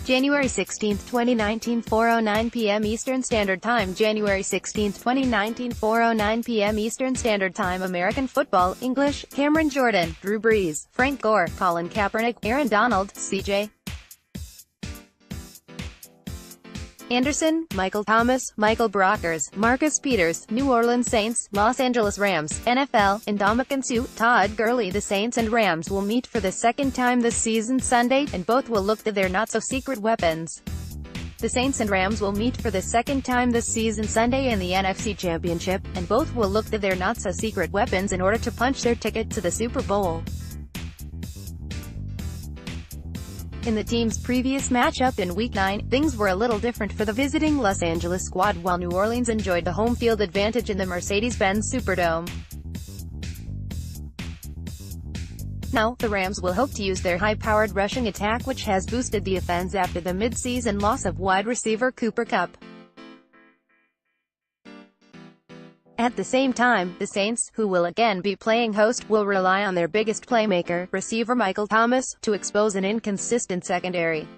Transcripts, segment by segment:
January 16, 2019, 4:09 p.m. Eastern Standard Time. January 16, 2019, 4:09 p.m. Eastern Standard Time. American Football, English, Cameron Jordan, Drew Brees, Frank Gore, Colin Kaepernick, Aaron Donald, C.J. Anderson, Michael Thomas, Michael Brockers, Marcus Peters, New Orleans Saints, Los Angeles Rams, NFL, Ndamukong Suh, Todd Gurley. The Saints and Rams will meet for the second time this season Sunday, and both will look to their not-so-secret weapons. The Saints and Rams will meet for the second time this season Sunday in the NFC Championship, and both will look to their not-so-secret weapons in order to punch their ticket to the Super Bowl. In the team's previous matchup in Week 9, things were a little different for the visiting Los Angeles squad while New Orleans enjoyed the home field advantage in the Mercedes-Benz Superdome. Now, the Rams will hope to use their high-powered rushing attack, which has boosted the offense after the mid-season loss of wide receiver Cooper Kupp. At the same time, the Saints, who will again be playing host, will rely on their biggest playmaker, receiver Michael Thomas, to expose an inconsistent secondary.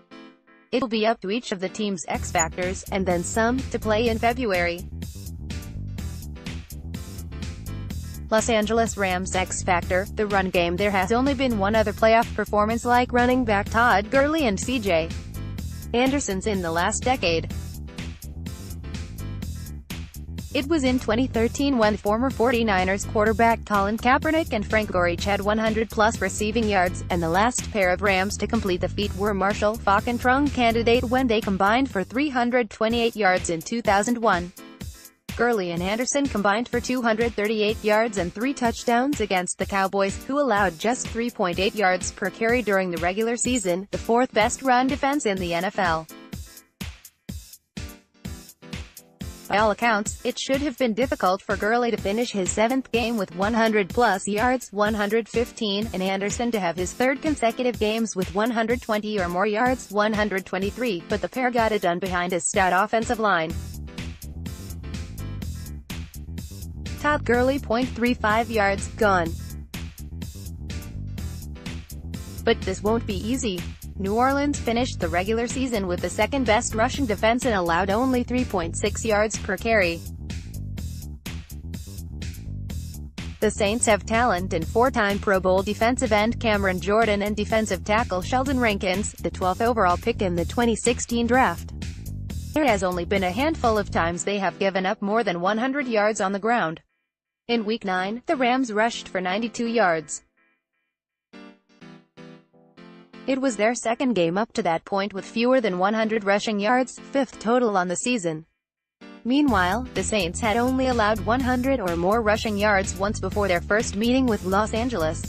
It will be up to each of the team's X-factors, and then some, to play in February. Los Angeles Rams X-factor, the run game. There has only been one other playoff performance like running back Todd Gurley and C.J. Anderson's in the last decade. It was in 2013 when former 49ers quarterback Colin Kaepernick and Frank Gore each had 100-plus receiving yards, and the last pair of Rams to complete the feat were Marshall Faulk and Trung candidate when they combined for 328 yards in 2001. Gurley and Anderson combined for 238 yards and 3 touchdowns against the Cowboys, who allowed just 3.8 yards per carry during the regular season, the fourth-best run defense in the NFL. By all accounts, it should have been difficult for Gurley to finish his 7th game with 100-plus yards, 115, and Anderson to have his 3rd consecutive games with 120 or more yards, 123, but the pair got it done behind a stout offensive line. Todd Gurley, 0.35 yards, gone. But this won't be easy. New Orleans finished the regular season with the second-best rushing defense and allowed only 3.6 yards per carry. The Saints have talent in 4-time Pro Bowl defensive end Cameron Jordan and defensive tackle Sheldon Rankins, the 12th overall pick in the 2016 draft. There has only been a handful of times they have given up more than 100 yards on the ground. In Week 9, the Rams rushed for 92 yards. It was their second game up to that point with fewer than 100 rushing yards, 5th total on the season. Meanwhile, the Saints had only allowed 100 or more rushing yards once before their first meeting with Los Angeles.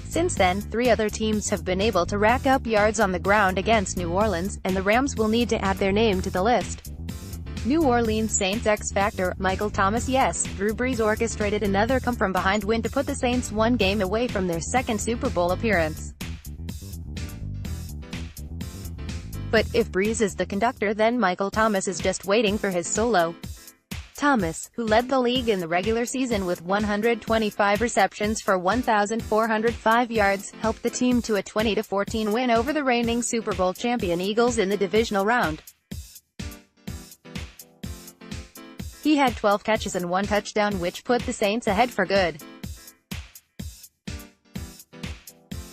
Since then, 3 other teams have been able to rack up yards on the ground against New Orleans, and the Rams will need to add their name to the list. New Orleans Saints X-factor, Michael Thomas. Yes, Drew Brees orchestrated another come-from-behind win to put the Saints one game away from their second Super Bowl appearance. But if Brees is the conductor, then Michael Thomas is just waiting for his solo. Thomas, who led the league in the regular season with 125 receptions for 1,405 yards, helped the team to a 20-14 win over the reigning Super Bowl champion Eagles in the divisional round. He had 12 catches and 1 touchdown, which put the Saints ahead for good.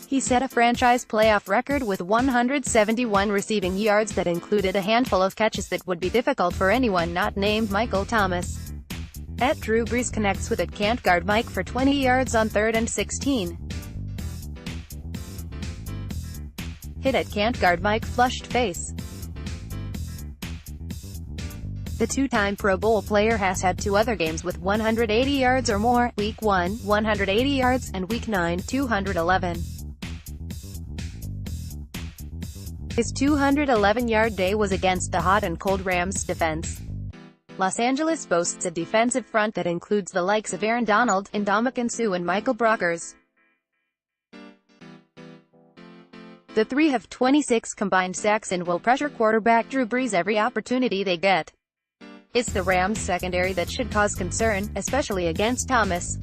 He set a franchise playoff record with 171 receiving yards that included a handful of catches that would be difficult for anyone not named Michael Thomas. At Drew Brees connects with it can't guard Mike for 20 yards on 3rd and 16. Hit at can't guard Mike, flushed face. The 2-time Pro Bowl player has had 2 other games with 180 yards or more, Week 1, 180 yards, and Week 9, 211. His 211-yard day was against the hot and cold Rams defense. Los Angeles boasts a defensive front that includes the likes of Aaron Donald, Ndamukong Suh and Michael Brockers. The 3 have 26 combined sacks and will pressure quarterback Drew Brees every opportunity they get. It's the Rams' secondary that should cause concern, especially against Thomas.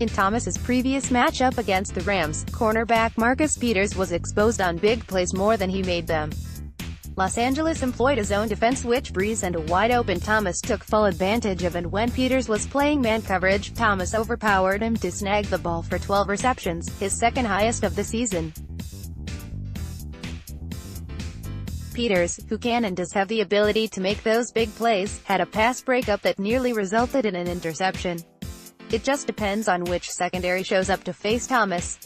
In Thomas's previous matchup against the Rams, cornerback Marcus Peters was exposed on big plays more than he made them. Los Angeles employed a zone defense which Brees and a wide-open Thomas took full advantage of, and when Peters was playing man coverage, Thomas overpowered him to snag the ball for 12 receptions, his second highest of the season. Peters, who can and does have the ability to make those big plays, had a pass breakup that nearly resulted in an interception. It just depends on which secondary shows up to face Thomas.